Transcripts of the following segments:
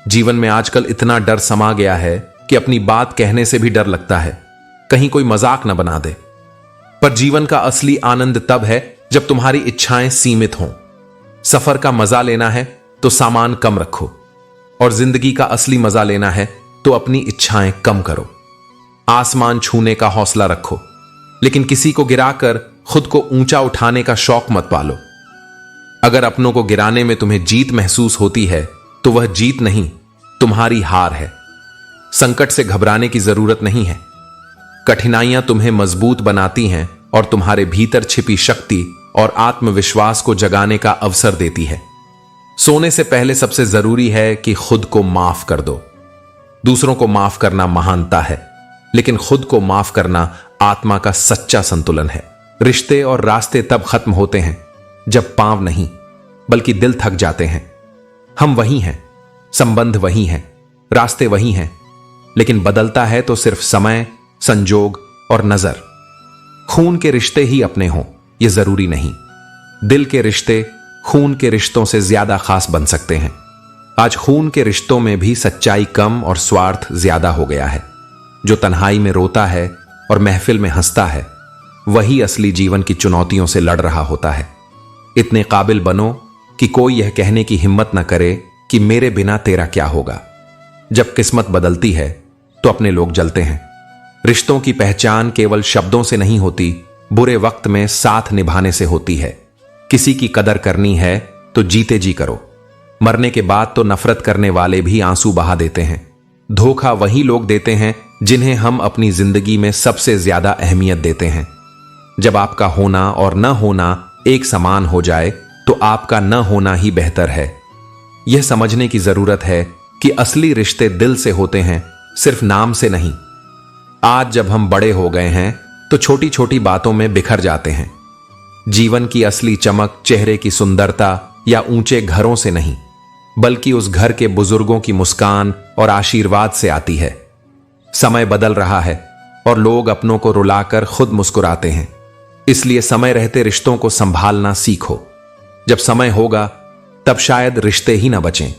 जीवन में आजकल इतना डर समा गया है कि अपनी बात कहने से भी डर लगता है, कहीं कोई मजाक न बना दे। पर जीवन का असली आनंद तब है जब तुम्हारी इच्छाएं सीमित हों। सफर का मजा लेना है तो सामान कम रखो, और जिंदगी का असली मजा लेना है तो अपनी इच्छाएं कम करो। आसमान छूने का हौसला रखो, लेकिन किसी को गिराकर खुद को ऊंचा उठाने का शौक मत पालो। अगर अपनों को गिराने में तुम्हें जीत महसूस होती है तो वह जीत नहीं, तुम्हारी हार है। संकट से घबराने की जरूरत नहीं है। कठिनाइयां तुम्हें मजबूत बनाती हैं और तुम्हारे भीतर छिपी शक्ति और आत्मविश्वास को जगाने का अवसर देती है। सोने से पहले सबसे जरूरी है कि खुद को माफ कर दो। दूसरों को माफ करना महानता है, लेकिन खुद को माफ करना आत्मा का सच्चा संतुलन है। रिश्ते और रास्ते तब खत्म होते हैं जब पांव नहीं बल्कि दिल थक जाते हैं। हम वही हैं, संबंध वही हैं, रास्ते वही हैं, लेकिन बदलता है तो सिर्फ समय, संजोग और नजर। खून के रिश्ते ही अपने हों यह जरूरी नहीं। दिल के रिश्ते खून के रिश्तों से ज्यादा खास बन सकते हैं। आज खून के रिश्तों में भी सच्चाई कम और स्वार्थ ज्यादा हो गया है। जो तन्हाई में रोता है और महफिल में हंसता है, वही असली जीवन की चुनौतियों से लड़ रहा होता है। इतने काबिल बनो कि कोई यह कहने की हिम्मत न करे कि मेरे बिना तेरा क्या होगा। जब किस्मत बदलती है तो अपने लोग जलते हैं। रिश्तों की पहचान केवल शब्दों से नहीं होती, बुरे वक्त में साथ निभाने से होती है। किसी की कदर करनी है तो जीते जी करो। मरने के बाद तो नफरत करने वाले भी आंसू बहा देते हैं। धोखा वही लोग देते हैं जिन्हें हम अपनी जिंदगी में सबसे ज्यादा अहमियत देते हैं। जब आपका होना और न होना एक समान हो जाए तो आपका न होना ही बेहतर है। यह समझने की जरूरत है कि असली रिश्ते दिल से होते हैं, सिर्फ नाम से नहीं। आज जब हम बड़े हो गए हैं तो छोटी छोटी बातों में बिखर जाते हैं। जीवन की असली चमक चेहरे की सुंदरता या ऊंचे घरों से नहीं, बल्कि उस घर के बुजुर्गों की मुस्कान और आशीर्वाद से आती है। समय बदल रहा है और लोग अपनों को रुलाकर खुद मुस्कुराते हैं। इसलिए समय रहते रिश्तों को संभालना सीखो। जब समय होगा तब शायद रिश्ते ही ना बचें।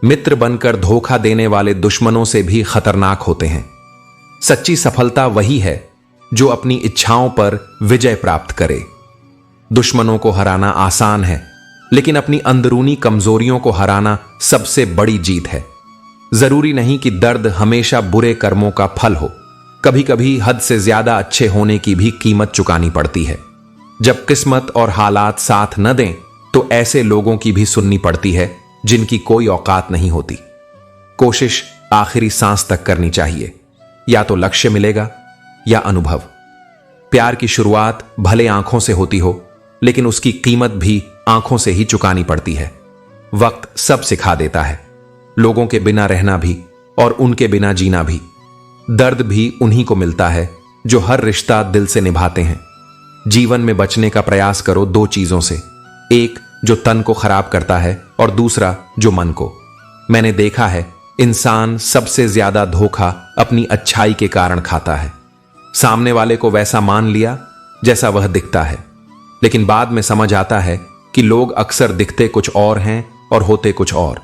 मित्र बनकर धोखा देने वाले दुश्मनों से भी खतरनाक होते हैं। सच्ची सफलता वही है जो अपनी इच्छाओं पर विजय प्राप्त करे। दुश्मनों को हराना आसान है, लेकिन अपनी अंदरूनी कमजोरियों को हराना सबसे बड़ी जीत है। जरूरी नहीं कि दर्द हमेशा बुरे कर्मों का फल हो। कभी कभी हद से ज्यादा अच्छे होने की भी कीमत चुकानी पड़ती है। जब किस्मत और हालात साथ न दें तो ऐसे लोगों की भी सुननी पड़ती है जिनकी कोई औकात नहीं होती। कोशिश आखिरी सांस तक करनी चाहिए। या तो लक्ष्य मिलेगा या अनुभव। प्यार की शुरुआत भले आंखों से होती हो, लेकिन उसकी कीमत भी आंखों से ही चुकानी पड़ती है। वक्त सब सिखा देता है, लोगों के बिना रहना भी और उनके बिना जीना भी। दर्द भी उन्हीं को मिलता है जो हर रिश्ता दिल से निभाते हैं। जीवन में बचने का प्रयास करो दो चीजों से, एक जो तन को खराब करता है और दूसरा जो मन को। मैंने देखा है इंसान सबसे ज्यादा धोखा अपनी अच्छाई के कारण खाता है। सामने वाले को वैसा मान लिया जैसा वह दिखता है, लेकिन बाद में समझ आता है कि लोग अक्सर दिखते कुछ और हैं और होते कुछ और।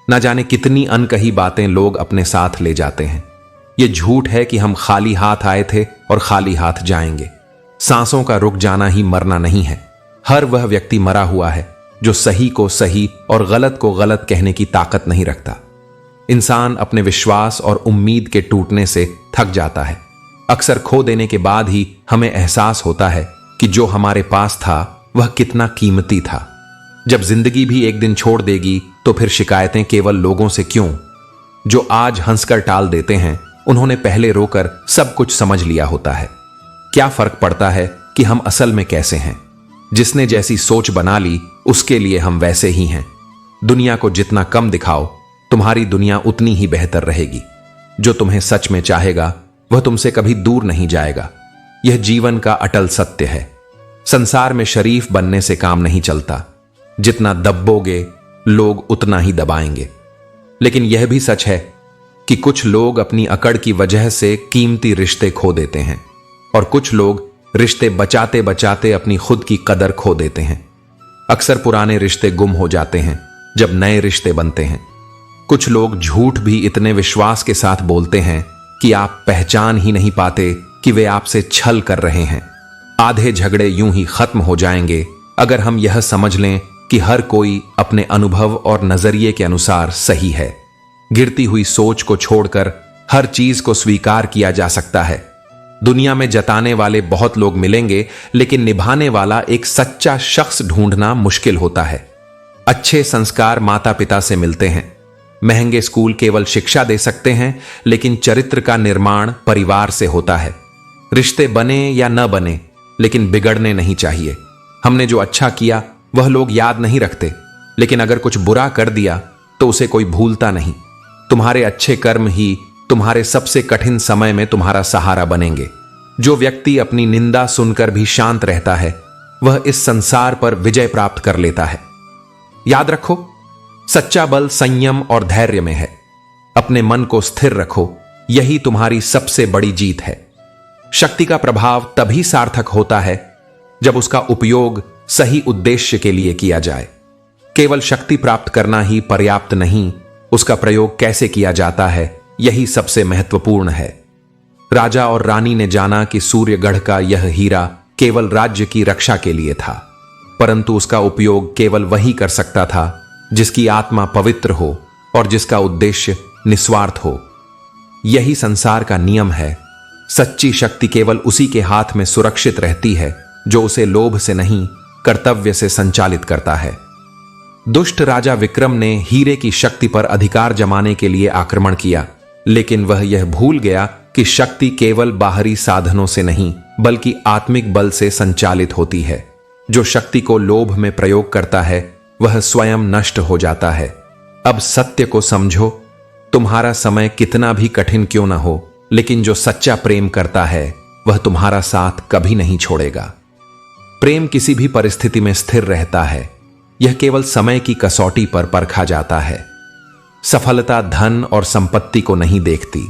ना जाने कितनी अनकही बातें लोग अपने साथ ले जाते हैं। यह झूठ है कि हम खाली हाथ आए थे और खाली हाथ जाएंगे। सांसों का रुक जाना ही मरना नहीं है। हर वह व्यक्ति मरा हुआ है जो सही को सही और गलत को गलत कहने की ताकत नहीं रखता। इंसान अपने विश्वास और उम्मीद के टूटने से थक जाता है। अक्सर खो देने के बाद ही हमें एहसास होता है कि जो हमारे पास था वह कितना कीमती था। जब जिंदगी भी एक दिन छोड़ देगी तो फिर शिकायतें केवल लोगों से क्यों? जो आज हंसकर टाल देते हैं उन्होंने पहले रोकर सब कुछ समझ लिया होता है। क्या फर्क पड़ता है कि हम असल में कैसे हैं? जिसने जैसी सोच बना ली उसके लिए हम वैसे ही हैं। दुनिया को जितना कम दिखाओ तुम्हारी दुनिया उतनी ही बेहतर रहेगी। जो तुम्हें सच में चाहेगा वह तुमसे कभी दूर नहीं जाएगा। यह जीवन का अटल सत्य है। संसार में शरीफ बनने से काम नहीं चलता। जितना दबोगे लोग उतना ही दबाएंगे। लेकिन यह भी सच है कि कुछ लोग अपनी अकड़ की वजह से कीमती रिश्ते खो देते हैं और कुछ लोग रिश्ते बचाते बचाते अपनी खुद की कदर खो देते हैं। अक्सर पुराने रिश्ते गुम हो जाते हैं जब नए रिश्ते बनते हैं। कुछ लोग झूठ भी इतने विश्वास के साथ बोलते हैं कि आप पहचान ही नहीं पाते कि वे आपसे छल कर रहे हैं। आधे झगड़े यूं ही खत्म हो जाएंगे अगर हम यह समझ लें कि हर कोई अपने अनुभव और नजरिए के अनुसार सही है। गिरती हुई सोच को छोड़कर हर चीज को स्वीकार किया जा सकता है। दुनिया में जताने वाले बहुत लोग मिलेंगे, लेकिन निभाने वाला एक सच्चा शख्स ढूंढना मुश्किल होता है। अच्छे संस्कार माता पिता से मिलते हैं। महंगे स्कूल केवल शिक्षा दे सकते हैं, लेकिन चरित्र का निर्माण परिवार से होता है। रिश्ते बने या न बने, लेकिन बिगड़ने नहीं चाहिए। हमने जो अच्छा किया वह लोग याद नहीं रखते, लेकिन अगर कुछ बुरा कर दिया तो उसे कोई भूलता नहीं। तुम्हारे अच्छे कर्म ही तुम्हारे सबसे कठिन समय में तुम्हारा सहारा बनेंगे। जो व्यक्ति अपनी निंदा सुनकर भी शांत रहता है, वह इस संसार पर विजय प्राप्त कर लेता है। याद रखो, सच्चा बल संयम और धैर्य में है। अपने मन को स्थिर रखो, यही तुम्हारी सबसे बड़ी जीत है। शक्ति का प्रभाव तभी सार्थक होता है जब उसका उपयोग सही उद्देश्य के लिए किया जाए। केवल शक्ति प्राप्त करना ही पर्याप्त नहीं, उसका प्रयोग कैसे किया जाता है यही सबसे महत्वपूर्ण है। राजा और रानी ने जाना कि सूर्यगढ़ का यह हीरा केवल राज्य की रक्षा के लिए था, परंतु उसका उपयोग केवल वही कर सकता था जिसकी आत्मा पवित्र हो और जिसका उद्देश्य निस्वार्थ हो। यही संसार का नियम है। सच्ची शक्ति केवल उसी के हाथ में सुरक्षित रहती है जो उसे लोभ से नहीं, कर्तव्य से संचालित करता है। दुष्ट राजा विक्रम ने हीरे की शक्ति पर अधिकार जमाने के लिए आक्रमण किया, लेकिन वह यह भूल गया कि शक्ति केवल बाहरी साधनों से नहीं, बल्कि आत्मिक बल से संचालित होती है। जो शक्ति को लोभ में प्रयोग करता है वह स्वयं नष्ट हो जाता है। अब सत्य को समझो, तुम्हारा समय कितना भी कठिन क्यों न हो, लेकिन जो सच्चा प्रेम करता है वह तुम्हारा साथ कभी नहीं छोड़ेगा। प्रेम किसी भी परिस्थिति में स्थिर रहता है। यह केवल समय की कसौटी पर परखा जाता है। सफलता धन और संपत्ति को नहीं देखती,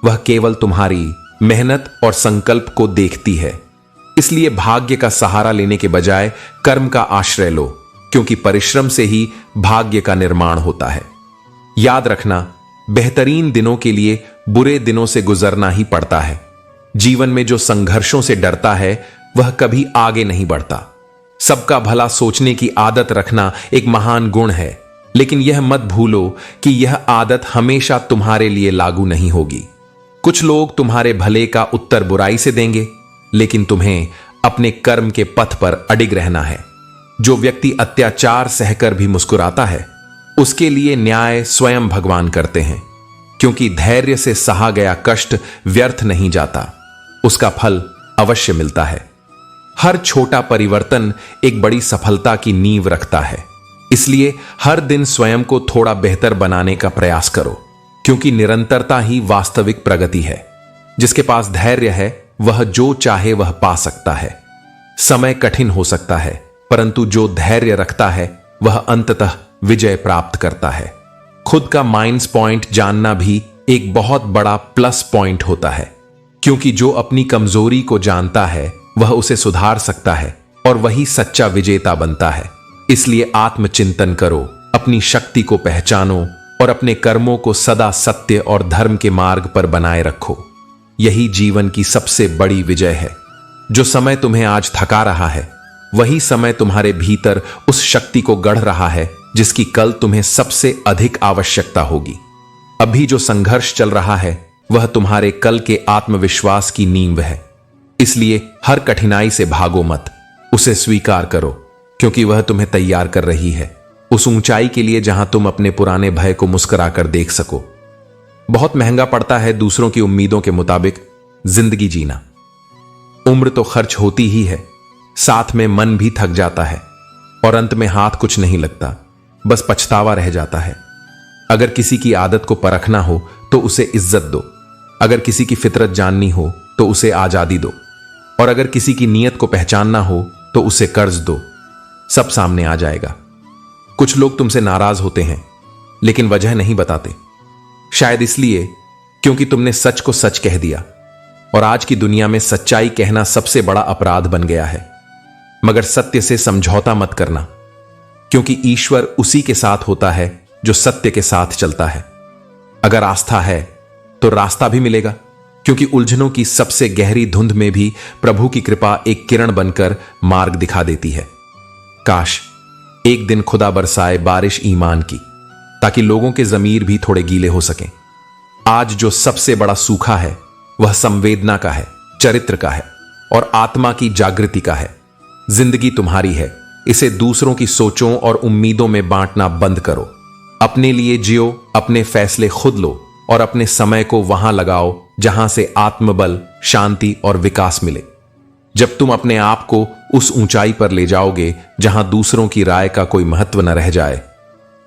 वह केवल तुम्हारी मेहनत और संकल्प को देखती है। इसलिए भाग्य का सहारा लेने के बजाय कर्म का आश्रय लो, क्योंकि परिश्रम से ही भाग्य का निर्माण होता है। याद रखना, बेहतरीन दिनों के लिए बुरे दिनों से गुजरना ही पड़ता है। जीवन में जो संघर्षों से डरता है वह कभी आगे नहीं बढ़ता। सबका भला सोचने की आदत रखना एक महान गुण है, लेकिन यह मत भूलो कि यह आदत हमेशा तुम्हारे लिए लागू नहीं होगी। कुछ लोग तुम्हारे भले का उत्तर बुराई से देंगे, लेकिन तुम्हें अपने कर्म के पथ पर अडिग रहना है। जो व्यक्ति अत्याचार सहकर भी मुस्कुराता है, उसके लिए न्याय स्वयं भगवान करते हैं, क्योंकि धैर्य से सहा गया कष्ट व्यर्थ नहीं जाता, उसका फल अवश्य मिलता है। हर छोटा परिवर्तन एक बड़ी सफलता की नींव रखता है। इसलिए हर दिन स्वयं को थोड़ा बेहतर बनाने का प्रयास करो, क्योंकि निरंतरता ही वास्तविक प्रगति है। जिसके पास धैर्य है वह जो चाहे वह पा सकता है। समय कठिन हो सकता है, परंतु जो धैर्य रखता है वह अंततः विजय प्राप्त करता है। खुद का माइनस पॉइंट जानना भी एक बहुत बड़ा प्लस पॉइंट होता है, क्योंकि जो अपनी कमजोरी को जानता है वह उसे सुधार सकता है और वही सच्चा विजेता बनता है। इसलिए आत्मचिंतन करो, अपनी शक्ति को पहचानो और अपने कर्मों को सदा सत्य और धर्म के मार्ग पर बनाए रखो। यही जीवन की सबसे बड़ी विजय है। जो समय तुम्हें आज थका रहा है, वही समय तुम्हारे भीतर उस शक्ति को गढ़ रहा है जिसकी कल तुम्हें सबसे अधिक आवश्यकता होगी। अभी जो संघर्ष चल रहा है वह तुम्हारे कल के आत्मविश्वास की नींव है। इसलिए हर कठिनाई से भागो मत, उसे स्वीकार करो, क्योंकि वह तुम्हें तैयार कर रही है उस ऊंचाई के लिए जहां तुम अपने पुराने भय को मुस्कुराकर देख सको। बहुत महंगा पड़ता है दूसरों की उम्मीदों के मुताबिक जिंदगी जीना। उम्र तो खर्च होती ही है, साथ में मन भी थक जाता है और अंत में हाथ कुछ नहीं लगता, बस पछतावा रह जाता है। अगर किसी की आदत को परखना हो तो उसे इज्जत दो, अगर किसी की फितरत जाननी हो तो उसे आजादी दो, और अगर किसी की नीयत को पहचानना हो तो उसे कर्ज दो। सब सामने आ जाएगा। कुछ लोग तुमसे नाराज होते हैं, लेकिन वजह नहीं बताते। शायद इसलिए क्योंकि तुमने सच को सच कह दिया, और आज की दुनिया में सच्चाई कहना सबसे बड़ा अपराध बन गया है। मगर सत्य से समझौता मत करना, क्योंकि ईश्वर उसी के साथ होता है जो सत्य के साथ चलता है। अगर आस्था है तो रास्ता भी मिलेगा, क्योंकि उलझनों की सबसे गहरी धुंध में भी प्रभु की कृपा एक किरण बनकर मार्ग दिखा देती है। काश एक दिन खुदा बरसाए बारिश ईमान की, ताकि लोगों के जमीर भी थोड़े गीले हो सकें। आज जो सबसे बड़ा सूखा है वह संवेदना का है, चरित्र का है और आत्मा की जागृति का है। जिंदगी तुम्हारी है, इसे दूसरों की सोचों और उम्मीदों में बांटना बंद करो। अपने लिए जियो, अपने फैसले खुद लो और अपने समय को वहां लगाओ जहां से आत्मबल, शांति और विकास मिले। जब तुम अपने आप को उस ऊंचाई पर ले जाओगे जहां दूसरों की राय का कोई महत्व न रह जाए,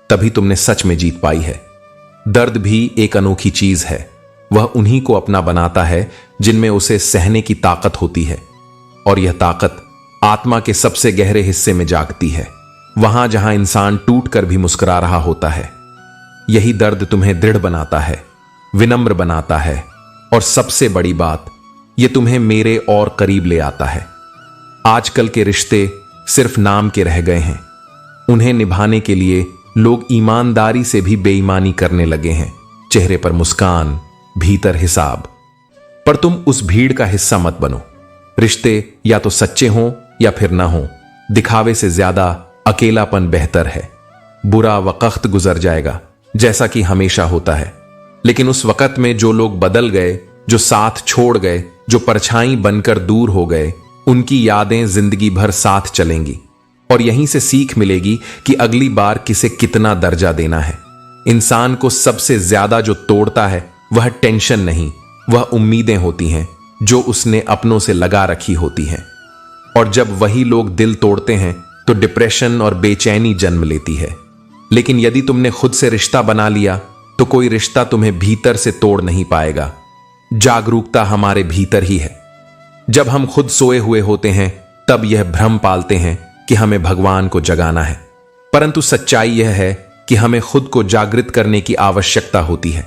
तभी तुमने सच में जीत पाई है। दर्द भी एक अनोखी चीज है। वह उन्हीं को अपना बनाता है जिनमें उसे सहने की ताकत होती है, और यह ताकत आत्मा के सबसे गहरे हिस्से में जागती है, वहां जहां इंसान टूट कर भी मुस्कुरा रहा होता है। यही दर्द तुम्हें दृढ़ बनाता है, विनम्र बनाता है, और सबसे बड़ी बात, यह तुम्हें मेरे और करीब ले आता है। आजकल के रिश्ते सिर्फ नाम के रह गए हैं। उन्हें निभाने के लिए लोग ईमानदारी से भी बेईमानी करने लगे हैं। चेहरे पर मुस्कान, भीतर हिसाब। पर तुम उस भीड़ का हिस्सा मत बनो। रिश्ते या तो सच्चे हों या फिर ना हों, दिखावे से ज्यादा अकेलापन बेहतर है। बुरा वक्त गुजर जाएगा, जैसा कि हमेशा होता है, लेकिन उस वक्त में जो लोग बदल गए, जो साथ छोड़ गए, जो परछाई बनकर दूर हो गए, उनकी यादें जिंदगी भर साथ चलेंगी। और यहीं से सीख मिलेगी कि अगली बार किसे कितना दर्जा देना है। इंसान को सबसे ज्यादा जो तोड़ता है वह टेंशन नहीं, वह उम्मीदें होती हैं जो उसने अपनों से लगा रखी होती हैं। और जब वही लोग दिल तोड़ते हैं तो डिप्रेशन और बेचैनी जन्म लेती है। लेकिन यदि तुमने खुद से रिश्ता बना लिया तो कोई रिश्ता तुम्हें भीतर से तोड़ नहीं पाएगा। जागरूकता हमारे भीतर ही है। जब हम खुद सोए हुए होते हैं तब यह भ्रम पालते हैं कि हमें भगवान को जगाना है, परंतु सच्चाई यह है कि हमें खुद को जागृत करने की आवश्यकता होती है।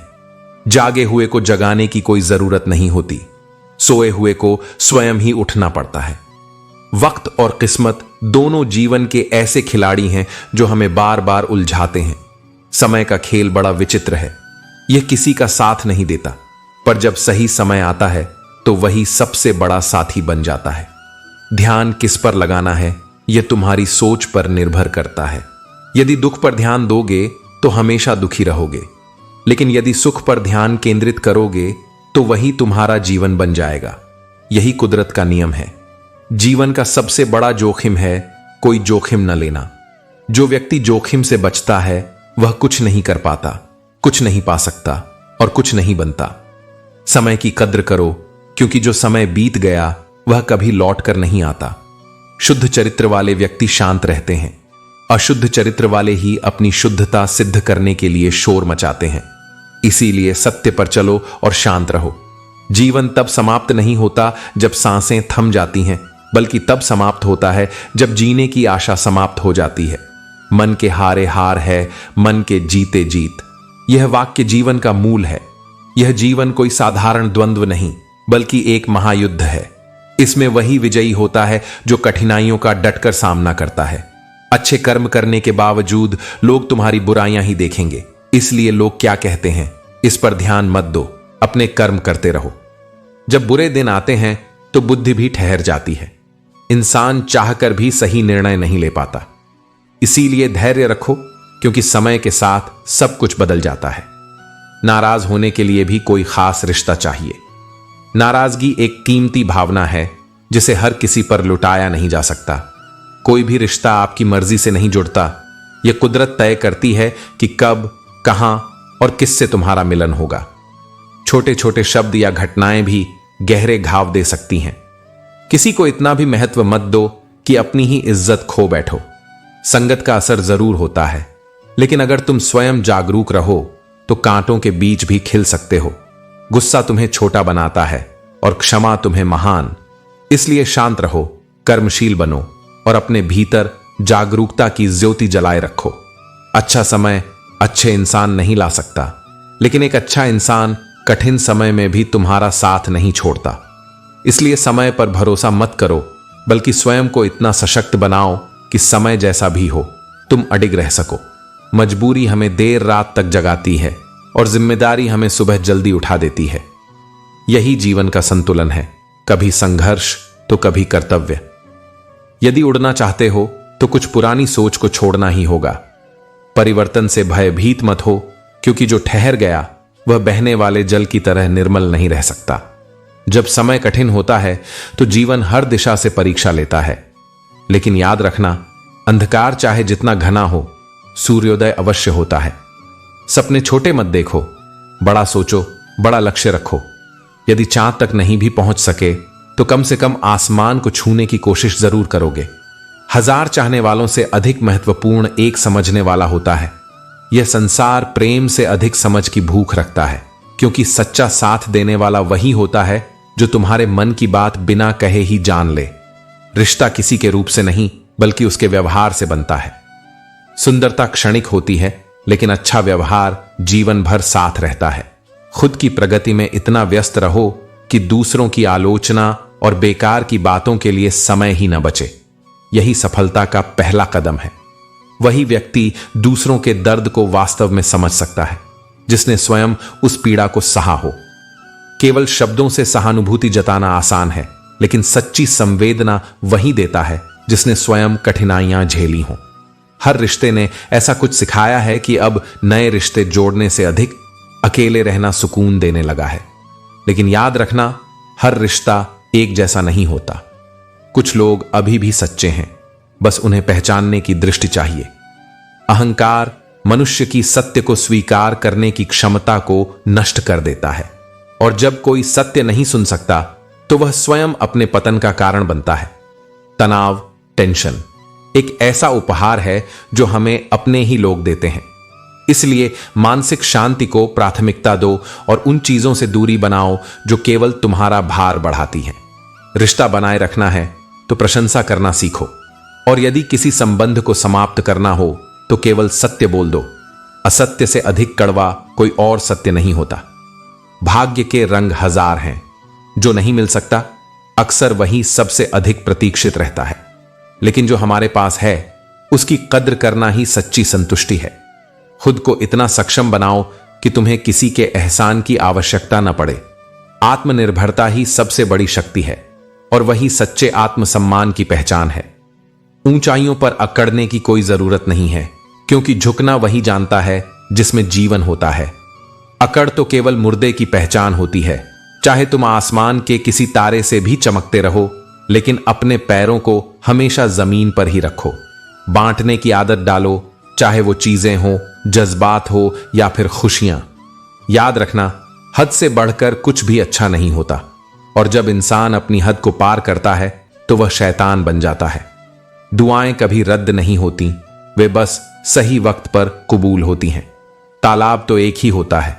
जागे हुए को जगाने की कोई जरूरत नहीं होती, सोए हुए को स्वयं ही उठना पड़ता है। वक्त और किस्मत दोनों जीवन के ऐसे खिलाड़ी हैं जो हमें बार बार उलझाते हैं। समय का खेल बड़ा विचित्र है, यह किसी का साथ नहीं देता, पर जब सही समय आता है तो वही सबसे बड़ा साथी बन जाता है। ध्यान किस पर लगाना है यह तुम्हारी सोच पर निर्भर करता है। यदि दुख पर ध्यान दोगे तो हमेशा दुखी रहोगे, लेकिन यदि सुख पर ध्यान केंद्रित करोगे तो वही तुम्हारा जीवन बन जाएगा। यही कुदरत का नियम है। जीवन का सबसे बड़ा जोखिम है कोई जोखिम न लेना। जो व्यक्ति जोखिम से बचता है वह कुछ नहीं कर पाता, कुछ नहीं पा सकता और कुछ नहीं बनता। समय की कद्र करो, क्योंकि जो समय बीत गया वह कभी लौट कर नहीं आता। शुद्ध चरित्र वाले व्यक्ति शांत रहते हैं। अशुद्ध चरित्र वाले ही अपनी शुद्धता सिद्ध करने के लिए शोर मचाते हैं। इसीलिए सत्य पर चलो और शांत रहो। जीवन तब समाप्त नहीं होता जब सांसें थम जाती हैं, बल्कि तब समाप्त होता है जब जीने की आशा समाप्त हो जाती है। मन के हारे हार है, मन के जीते जीत। यह वाक्य जीवन का मूल है। यह जीवन कोई साधारण द्वंद्व नहीं, बल्कि एक महायुद्ध है। इसमें वही विजयी होता है जो कठिनाइयों का डटकर सामना करता है। अच्छे कर्म करने के बावजूद लोग तुम्हारी बुराइयां ही देखेंगे। इसलिए लोग क्या कहते हैं इस पर ध्यान मत दो, अपने कर्म करते रहो। जब बुरे दिन आते हैं तो बुद्धि भी ठहर जाती है। इंसान चाहकर भी सही निर्णय नहीं ले पाता। इसीलिए धैर्य रखो, क्योंकि समय के साथ सब कुछ बदल जाता है। नाराज होने के लिए भी कोई खास रिश्ता चाहिए। नाराजगी एक कीमती भावना है जिसे हर किसी पर लुटाया नहीं जा सकता। कोई भी रिश्ता आपकी मर्जी से नहीं जुड़ता। यह कुदरत तय करती है कि कब, कहां और किससे तुम्हारा मिलन होगा। छोटे छोटे शब्द या घटनाएं भी गहरे घाव दे सकती हैं। किसी को इतना भी महत्व मत दो कि अपनी ही इज्जत खो बैठो। संगत का असर जरूर होता है, लेकिन अगर तुम स्वयं जागरूक रहो तो कांटों के बीच भी खिल सकते हो। गुस्सा तुम्हें छोटा बनाता है और क्षमा तुम्हें महान। इसलिए शांत रहो, कर्मशील बनो और अपने भीतर जागरूकता की ज्योति जलाए रखो। अच्छा समय अच्छे इंसान नहीं ला सकता, लेकिन एक अच्छा इंसान कठिन समय में भी तुम्हारा साथ नहीं छोड़ता। इसलिए समय पर भरोसा मत करो, बल्कि स्वयं को इतना सशक्त बनाओ कि समय जैसा भी हो तुम अडिग रह सको। मजबूरी हमें देर रात तक जगाती है और जिम्मेदारी हमें सुबह जल्दी उठा देती है। यही जीवन का संतुलन है, कभी संघर्ष तो कभी कर्तव्य। यदि उड़ना चाहते हो तो कुछ पुरानी सोच को छोड़ना ही होगा। परिवर्तन से भयभीत मत हो, क्योंकि जो ठहर गया वह बहने वाले जल की तरह निर्मल नहीं रह सकता। जब समय कठिन होता है तो जीवन हर दिशा से परीक्षा लेता है, लेकिन याद रखना, अंधकार चाहे जितना घना हो, सूर्योदय अवश्य होता है। सपने छोटे मत देखो, बड़ा सोचो, बड़ा लक्ष्य रखो। यदि चांद तक नहीं भी पहुंच सके तो कम से कम आसमान को छूने की कोशिश जरूर करोगे। 1000 चाहने वालों से अधिक महत्वपूर्ण एक समझने वाला होता है। यह संसार प्रेम से अधिक समझ की भूख रखता है, क्योंकि सच्चा साथ देने वाला वही होता है जो तुम्हारे मन की बात बिना कहे ही जान ले। रिश्ता किसी के रूप से नहीं, बल्कि उसके व्यवहार से बनता है। सुंदरता क्षणिक होती है, लेकिन अच्छा व्यवहार जीवन भर साथ रहता है। खुद की प्रगति में इतना व्यस्त रहो कि दूसरों की आलोचना और बेकार की बातों के लिए समय ही न बचे। यही सफलता का पहला कदम है। वही व्यक्ति दूसरों के दर्द को वास्तव में समझ सकता है, जिसने स्वयं उस पीड़ा को सहा हो। केवल शब्दों से सहानुभूति जताना आसान है, लेकिन सच्ची संवेदना वही देता है जिसने स्वयं कठिनाइयां झेली हों। हर रिश्ते ने ऐसा कुछ सिखाया है कि अब नए रिश्ते जोड़ने से अधिक अकेले रहना सुकून देने लगा है। लेकिन याद रखना, हर रिश्ता एक जैसा नहीं होता। कुछ लोग अभी भी सच्चे हैं, बस उन्हें पहचानने की दृष्टि चाहिए। अहंकार मनुष्य की सत्य को स्वीकार करने की क्षमता को नष्ट कर देता है, और जब कोई सत्य नहीं सुन सकता तो वह स्वयं अपने पतन का कारण बनता है। तनाव, टेंशन एक ऐसा उपहार है जो हमें अपने ही लोग देते हैं। इसलिए मानसिक शांति को प्राथमिकता दो और उन चीजों से दूरी बनाओ जो केवल तुम्हारा भार बढ़ाती हैं। रिश्ता बनाए रखना है तो प्रशंसा करना सीखो, और यदि किसी संबंध को समाप्त करना हो तो केवल सत्य बोल दो। असत्य से अधिक कड़वा कोई और सत्य नहीं होता। भाग्य के रंग 1000 हैं, जो नहीं मिल सकता अक्सर वही सबसे अधिक प्रतीक्षित रहता है। लेकिन जो हमारे पास है उसकी कद्र करना ही सच्ची संतुष्टि है। खुद को इतना सक्षम बनाओ कि तुम्हें किसी के एहसान की आवश्यकता न पड़े। आत्मनिर्भरता ही सबसे बड़ी शक्ति है, और वही सच्चे आत्मसम्मान की पहचान है। ऊंचाइयों पर अकड़ने की कोई जरूरत नहीं है, क्योंकि झुकना वही जानता है जिसमें जीवन होता है। अकड़ तो केवल मुर्दे की पहचान होती है। चाहे तुम आसमान के किसी तारे से भी चमकते रहो, लेकिन अपने पैरों को हमेशा जमीन पर ही रखो। बांटने की आदत डालो, चाहे वो चीजें हो, जज्बात हो या फिर खुशियां। याद रखना, हद से बढ़कर कुछ भी अच्छा नहीं होता, और जब इंसान अपनी हद को पार करता है तो वह शैतान बन जाता है। दुआएं कभी रद्द नहीं होती, वे बस सही वक्त पर कबूल होती हैं। तालाब तो एक ही होता है,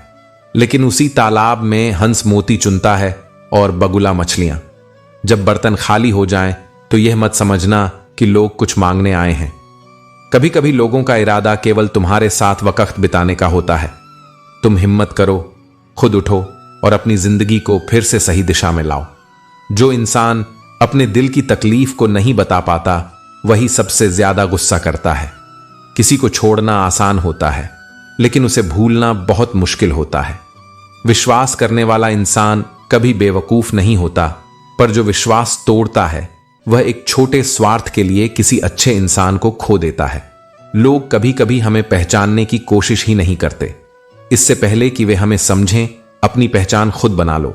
लेकिन उसी तालाब में हंस मोती चुनता है और बगुला मछलियां। जब बर्तन खाली हो जाएं तो यह मत समझना कि लोग कुछ मांगने आए हैं। कभी कभी लोगों का इरादा केवल तुम्हारे साथ वक्त बिताने का होता है। तुम हिम्मत करो, खुद उठो और अपनी जिंदगी को फिर से सही दिशा में लाओ। जो इंसान अपने दिल की तकलीफ को नहीं बता पाता, वही सबसे ज्यादा गुस्सा करता है। किसी को छोड़ना आसान होता है, लेकिन उसे भूलना बहुत मुश्किल होता है। विश्वास करने वाला इंसान कभी बेवकूफ नहीं होता, पर जो विश्वास तोड़ता है वह एक छोटे स्वार्थ के लिए किसी अच्छे इंसान को खो देता है। लोग कभी कभी हमें पहचानने की कोशिश ही नहीं करते। इससे पहले कि वे हमें समझें, अपनी पहचान खुद बना लो।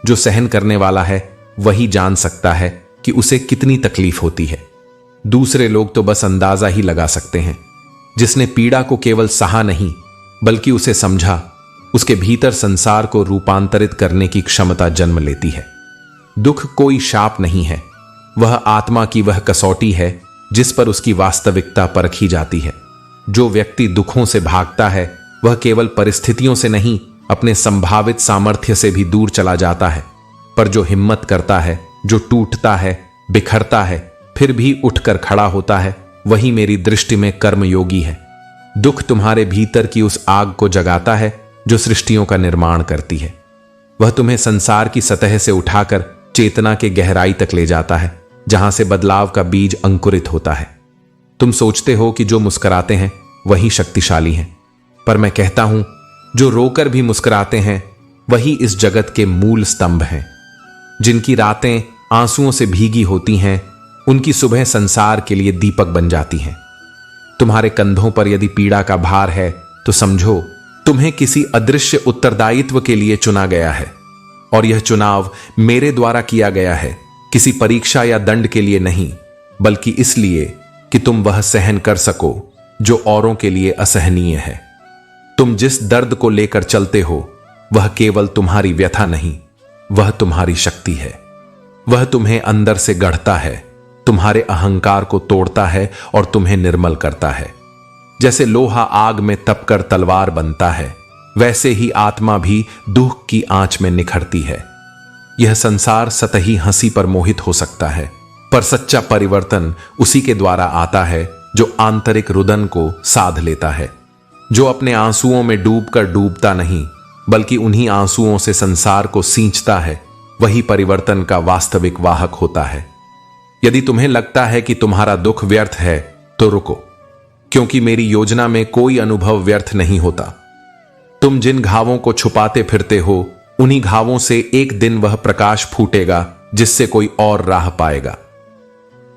जो सहन करने वाला है वही जान सकता है कि उसे कितनी तकलीफ होती है। दूसरे लोग तो बस अंदाजा ही लगा सकते हैं। जिसने पीड़ा को केवल सहा नहीं, बल्कि उसे समझा, उसके भीतर संसार को रूपांतरित करने की क्षमता जन्म लेती है। दुख कोई शाप नहीं है, वह आत्मा की वह कसौटी है जिस पर उसकी वास्तविकता परखी जाती है। जो व्यक्ति दुखों से भागता है वह केवल परिस्थितियों से नहीं, अपने संभावित सामर्थ्य से भी दूर चला जाता है। पर जो हिम्मत करता है, जो टूटता है, बिखरता है, फिर भी उठकर खड़ा होता है, वही मेरी दृष्टि में कर्मयोगी है। दुख तुम्हारे भीतर की उस आग को जगाता है जो सृष्टियों का निर्माण करती है। वह तुम्हें संसार की सतह से उठाकर चेतना के गहराई तक ले जाता है, जहां से बदलाव का बीज अंकुरित होता है। तुम सोचते हो कि जो मुस्कुराते हैं वही शक्तिशाली हैं। पर मैं कहता हूं, जो रोकर भी मुस्कुराते हैं वही इस जगत के मूल स्तंभ हैं। जिनकी रातें आंसुओं से भीगी होती हैं, उनकी सुबह संसार के लिए दीपक बन जाती हैं। तुम्हारे कंधों पर यदि पीड़ा का भार है तो समझो तुम्हें किसी अदृश्य उत्तरदायित्व के लिए चुना गया है, और यह चुनाव मेरे द्वारा किया गया है, किसी परीक्षा या दंड के लिए नहीं, बल्कि इसलिए कि तुम वह सहन कर सको जो औरों के लिए असहनीय है। तुम जिस दर्द को लेकर चलते हो वह केवल तुम्हारी व्यथा नहीं, वह तुम्हारी शक्ति है। वह तुम्हें अंदर से गढ़ता है, तुम्हारे अहंकार को तोड़ता है और तुम्हें निर्मल करता है। जैसे लोहा आग में तपकर तलवार बनता है, वैसे ही आत्मा भी दुख की आंच में निखरती है। यह संसार सतही हंसी पर मोहित हो सकता है, पर सच्चा परिवर्तन उसी के द्वारा आता है जो आंतरिक रुदन को साध लेता है, जो अपने आंसुओं में डूबकर डूबता नहीं बल्कि उन्हीं आंसुओं से संसार को सींचता है। वही परिवर्तन का वास्तविक वाहक होता है। यदि तुम्हें लगता है कि तुम्हारा दुख व्यर्थ है तो रुको, क्योंकि मेरी योजना में कोई अनुभव व्यर्थ नहीं होता। तुम जिन घावों को छुपाते फिरते हो, उन्हीं घावों से एक दिन वह प्रकाश फूटेगा जिससे कोई और राह पाएगा।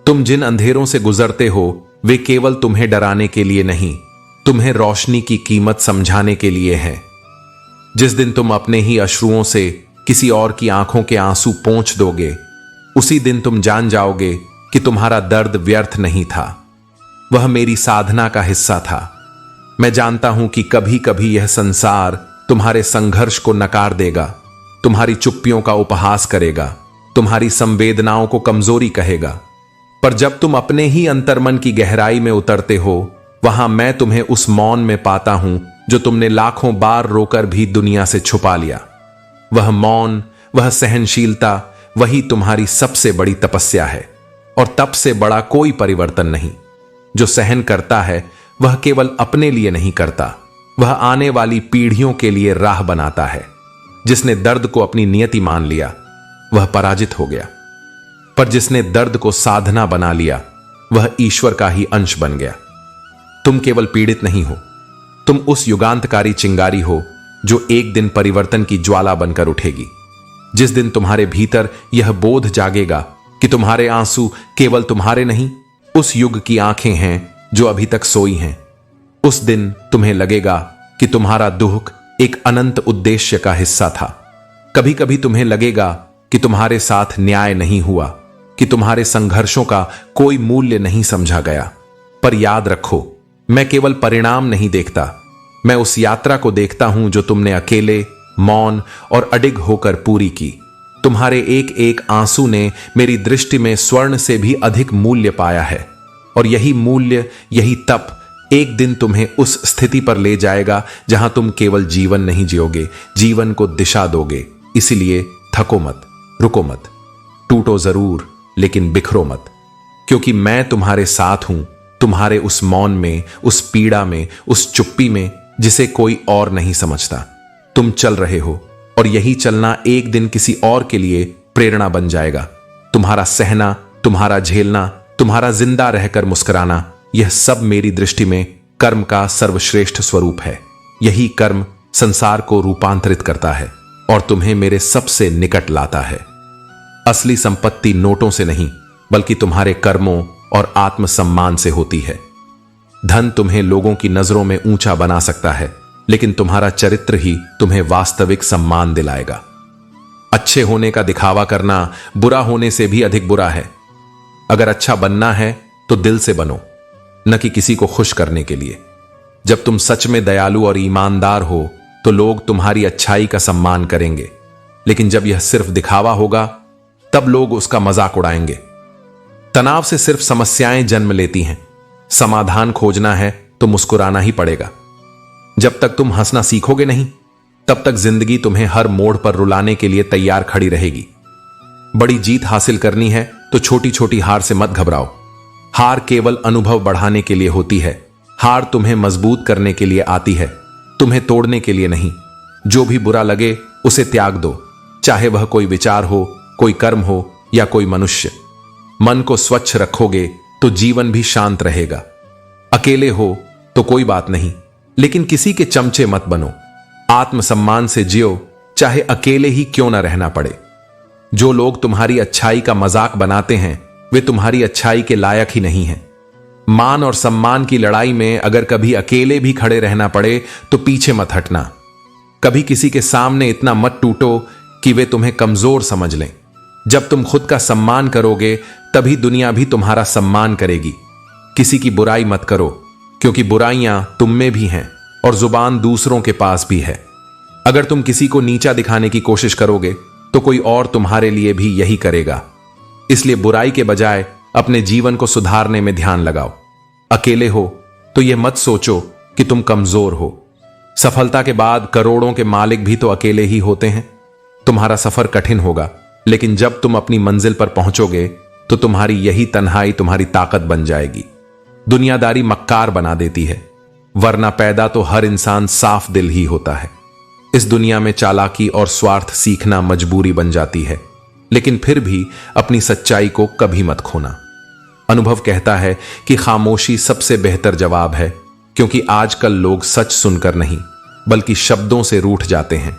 तुम जिन अंधेरों से गुजरते हो वे केवल तुम्हें डराने के लिए नहीं, तुम्हें रोशनी की कीमत समझाने के लिए हैं। जिस दिन तुम अपने ही अश्रुओं से किसी और की आंखों के आंसू पोंछ दोगे, उसी दिन तुम जान जाओगे कि तुम्हारा दर्द व्यर्थ नहीं था, वह मेरी साधना का हिस्सा था। मैं जानता हूं कि कभी कभी यह संसार तुम्हारे संघर्ष को नकार देगा, तुम्हारी चुप्पियों का उपहास करेगा, तुम्हारी संवेदनाओं को कमजोरी कहेगा, पर जब तुम अपने ही अंतर्मन की गहराई में उतरते हो, वहां मैं तुम्हें उस मौन में पाता हूं जो तुमने लाखों बार रोकर भी दुनिया से छुपा लिया। वह मौन, वह सहनशीलता, वही तुम्हारी सबसे बड़ी तपस्या है, और तप से बड़ा कोई परिवर्तन नहीं। जो सहन करता है वह केवल अपने लिए नहीं करता, वह आने वाली पीढ़ियों के लिए राह बनाता है। जिसने दर्द को अपनी नियति मान लिया वह पराजित हो गया, पर जिसने दर्द को साधना बना लिया वह ईश्वर का ही अंश बन गया। तुम केवल पीड़ित नहीं हो, तुम उस युगांतकारी चिंगारी हो जो एक दिन परिवर्तन की ज्वाला बनकर उठेगी। जिस दिन तुम्हारे भीतर यह बोध जागेगा कि तुम्हारे आंसू केवल तुम्हारे नहीं, उस युग की आंखें हैं जो अभी तक सोई हैं, उस दिन तुम्हें लगेगा कि तुम्हारा दुख एक अनंत उद्देश्य का हिस्सा था। कभी कभी तुम्हें लगेगा कि तुम्हारे साथ न्याय नहीं हुआ, कि तुम्हारे संघर्षों का कोई मूल्य नहीं समझा गया। पर याद रखो, मैं केवल परिणाम नहीं देखता, मैं उस यात्रा को देखता हूं जो तुमने अकेले, मौन और अडिग होकर पूरी की। तुम्हारे एक एक आंसू ने मेरी दृष्टि में स्वर्ण से भी अधिक मूल्य पाया है, और यही मूल्य, यही तप एक दिन तुम्हें उस स्थिति पर ले जाएगा जहां तुम केवल जीवन नहीं जियोगे, जीवन को दिशा दोगे। इसलिए थको मत, रुको मत, टूटो जरूर लेकिन बिखरो मत, क्योंकि मैं तुम्हारे साथ हूं, तुम्हारे उस मौन में, उस पीड़ा में, उस चुप्पी में जिसे कोई और नहीं समझता। तुम चल रहे हो, और यही चलना एक दिन किसी और के लिए प्रेरणा बन जाएगा। तुम्हारा सहना, तुम्हारा झेलना, तुम्हारा जिंदा रहकर मुस्कुराना, यह सब मेरी दृष्टि में कर्म का सर्वश्रेष्ठ स्वरूप है। यही कर्म संसार को रूपांतरित करता है और तुम्हें मेरे सबसे निकट लाता है। असली संपत्ति नोटों से नहीं बल्कि तुम्हारे कर्मों और आत्मसम्मान से होती है। धन तुम्हें लोगों की नजरों में ऊंचा बना सकता है, लेकिन तुम्हारा चरित्र ही तुम्हें वास्तविक सम्मान दिलाएगा। अच्छे होने का दिखावा करना बुरा होने से भी अधिक बुरा है। अगर अच्छा बनना है तो दिल से बनो, न कि किसी को खुश करने के लिए। जब तुम सच में दयालु और ईमानदार हो तो लोग तुम्हारी अच्छाई का सम्मान करेंगे, लेकिन जब यह सिर्फ दिखावा होगा तब लोग उसका मजाक उड़ाएंगे। तनाव से सिर्फ समस्याएं जन्म लेती हैं। समाधान खोजना है तो मुस्कुराना ही पड़ेगा। जब तक तुम हंसना सीखोगे नहीं, तब तक जिंदगी तुम्हें हर मोड़ पर रुलाने के लिए तैयार खड़ी रहेगी। बड़ी जीत हासिल करनी है तो छोटी छोटी हार से मत घबराओ। हार केवल अनुभव बढ़ाने के लिए होती है। हार तुम्हें मजबूत करने के लिए आती है, तुम्हें तोड़ने के लिए नहीं। जो भी बुरा लगे उसे त्याग दो, चाहे वह कोई विचार हो, कोई कर्म हो या कोई मनुष्य। मन को स्वच्छ रखोगे तो जीवन भी शांत रहेगा। अकेले हो तो कोई बात नहीं, लेकिन किसी के चमचे मत बनो। आत्मसम्मान से जियो, चाहे अकेले ही क्यों ना रहना पड़े। जो लोग तुम्हारी अच्छाई का मजाक बनाते हैं वे तुम्हारी अच्छाई के लायक ही नहीं हैं। मान और सम्मान की लड़ाई में अगर कभी अकेले भी खड़े रहना पड़े तो पीछे मत हटना। कभी किसी के सामने इतना मत टूटो कि वे तुम्हें कमजोर समझ लें। जब तुम खुद का सम्मान करोगे तभी दुनिया भी तुम्हारा सम्मान करेगी। किसी की बुराई मत करो, क्योंकि बुराइयां तुम में भी हैं और जुबान दूसरों के पास भी है। अगर तुम किसी को नीचा दिखाने की कोशिश करोगे तो कोई और तुम्हारे लिए भी यही करेगा। इसलिए बुराई के बजाय अपने जीवन को सुधारने में ध्यान लगाओ। अकेले हो तो यह मत सोचो कि तुम कमजोर हो। सफलता के बाद करोड़ों के मालिक भी तो अकेले ही होते हैं। तुम्हारा सफर कठिन होगा, लेकिन जब तुम अपनी मंजिल पर पहुंचोगे तो तुम्हारी यही तन्हाई तुम्हारी ताकत बन जाएगी। दुनियादारी मक्कार बना देती है, वरना पैदा तो हर इंसान साफ दिल ही होता है। इस दुनिया में चालाकी और स्वार्थ सीखना मजबूरी बन जाती है, लेकिन फिर भी अपनी सच्चाई को कभी मत खोना। अनुभव कहता है कि खामोशी सबसे बेहतर जवाब है, क्योंकि आजकल लोग सच सुनकर नहीं बल्कि शब्दों से रूठ जाते हैं।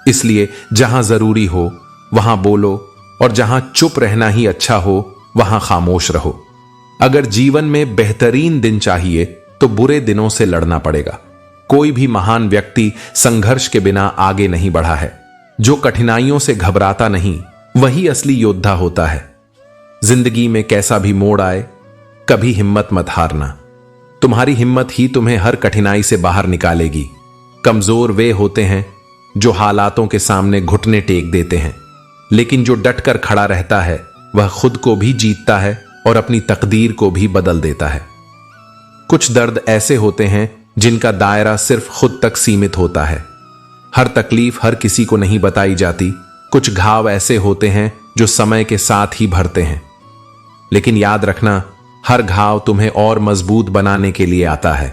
इसलिए जहां जरूरी हो वहां बोलो, और जहां चुप रहना ही अच्छा हो वहां खामोश रहो। अगर जीवन में बेहतरीन दिन चाहिए तो बुरे दिनों से लड़ना पड़ेगा। कोई भी महान व्यक्ति संघर्ष के बिना आगे नहीं बढ़ा है। जो कठिनाइयों से घबराता नहीं वही असली योद्धा होता है। जिंदगी में कैसा भी मोड़ आए, कभी हिम्मत मत हारना। तुम्हारी हिम्मत ही तुम्हें हर कठिनाई से बाहर निकालेगी। कमजोर वे होते हैं जो हालातों के सामने घुटने टेक देते हैं, लेकिन जो डटकर खड़ा रहता है वह खुद को भी जीतता है और अपनी तकदीर को भी बदल देता है। कुछ दर्द ऐसे होते हैं जिनका दायरा सिर्फ खुद तक सीमित होता है। हर तकलीफ हर किसी को नहीं बताई जाती। कुछ घाव ऐसे होते हैं जो समय के साथ ही भरते हैं, लेकिन याद रखना, हर घाव तुम्हें और मजबूत बनाने के लिए आता है,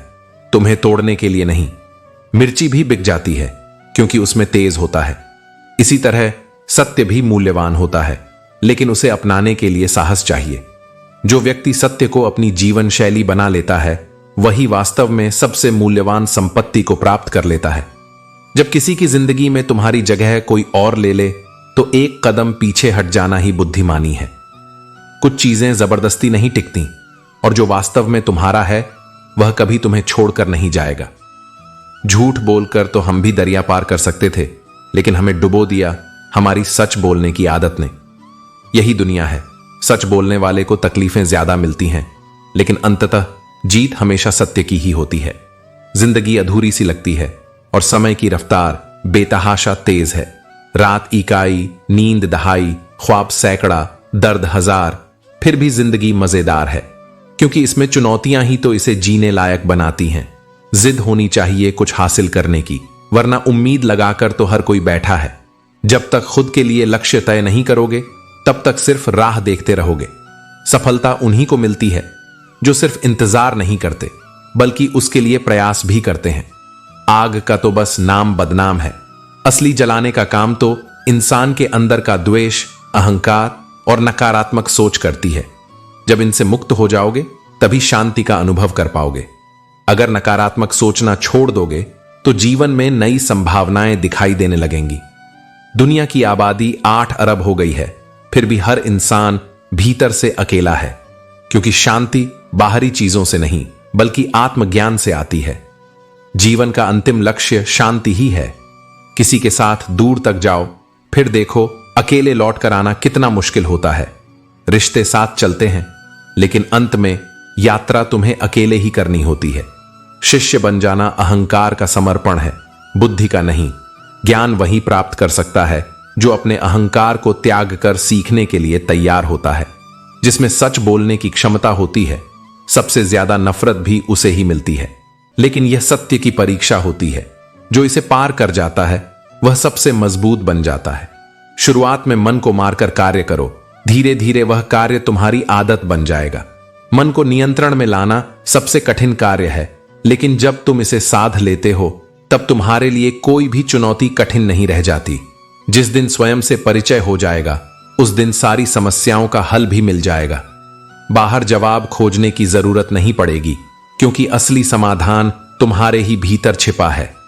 तुम्हें तोड़ने के लिए नहीं। मिर्ची भी बिक जाती है क्योंकि उसमें तेज होता है। इसी तरह सत्य भी मूल्यवान होता है, लेकिन उसे अपनाने के लिए साहस चाहिए। जो व्यक्ति सत्य को अपनी जीवन शैली बना लेता है वही वास्तव में सबसे मूल्यवान संपत्ति को प्राप्त कर लेता है। जब किसी की जिंदगी में तुम्हारी जगह कोई और ले ले तो एक कदम पीछे हट जाना ही बुद्धिमानी है। कुछ चीजें जबरदस्ती नहीं टिकती, और जो वास्तव में तुम्हारा है वह कभी तुम्हें छोड़कर नहीं जाएगा। झूठ बोलकर तो हम भी दरिया पार कर सकते थे, लेकिन हमें डुबो दिया हमारी सच बोलने की आदत ने। यही दुनिया है, सच बोलने वाले को तकलीफें ज्यादा मिलती हैं, लेकिन अंततः जीत हमेशा सत्य की ही होती है। जिंदगी अधूरी सी लगती है और समय की रफ्तार बेतहाशा तेज है। रात इकाई, नींद दहाई, ख्वाब सैकड़ा, दर्द हजार, फिर भी जिंदगी मजेदार है, क्योंकि इसमें चुनौतियां ही तो इसे जीने लायक बनाती हैं। जिद होनी चाहिए कुछ हासिल करने की, वरना उम्मीद लगाकर तो हर कोई बैठा है। जब तक खुद के लिए लक्ष्य तय नहीं करोगे तब तक सिर्फ राह देखते रहोगे। सफलता उन्हीं को मिलती है जो सिर्फ इंतजार नहीं करते बल्कि उसके लिए प्रयास भी करते हैं। आग का तो बस नाम बदनाम है, असली जलाने का काम तो इंसान के अंदर का द्वेष, अहंकार और नकारात्मक सोच करती है। जब इनसे मुक्त हो जाओगे तभी शांति का अनुभव कर पाओगे। अगर नकारात्मक सोचना छोड़ दोगे तो जीवन में नई संभावनाएं दिखाई देने लगेंगी। दुनिया की आबादी 8 अरब हो गई है, फिर भी हर इंसान भीतर से अकेला है, क्योंकि शांति बाहरी चीजों से नहीं बल्कि आत्मज्ञान से आती है। जीवन का अंतिम लक्ष्य शांति ही है। किसी के साथ दूर तक जाओ, फिर देखो अकेले लौट कर आना कितना मुश्किल होता है। रिश्ते साथ चलते हैं, लेकिन अंत में यात्रा तुम्हें अकेले ही करनी होती है। शिष्य बन जाना अहंकार का समर्पण है, बुद्धि का नहीं। ज्ञान वही प्राप्त कर सकता है जो अपने अहंकार को त्याग कर सीखने के लिए तैयार होता है। जिसमें सच बोलने की क्षमता होती है, सबसे ज्यादा नफरत भी उसे ही मिलती है, लेकिन यह सत्य की परीक्षा होती है। जो इसे पार कर जाता है वह सबसे मजबूत बन जाता है। शुरुआत में मन को मारकर कार्य करो, धीरे धीरे वह कार्य तुम्हारी आदत बन जाएगा। मन को नियंत्रण में लाना सबसे कठिन कार्य है, लेकिन जब तुम इसे साध लेते हो तब तुम्हारे लिए कोई भी चुनौती कठिन नहीं रह जाती। जिस दिन स्वयं से परिचय हो जाएगा उस दिन सारी समस्याओं का हल भी मिल जाएगा। बाहर जवाब खोजने की जरूरत नहीं पड़ेगी, क्योंकि असली समाधान तुम्हारे ही भीतर छिपा है।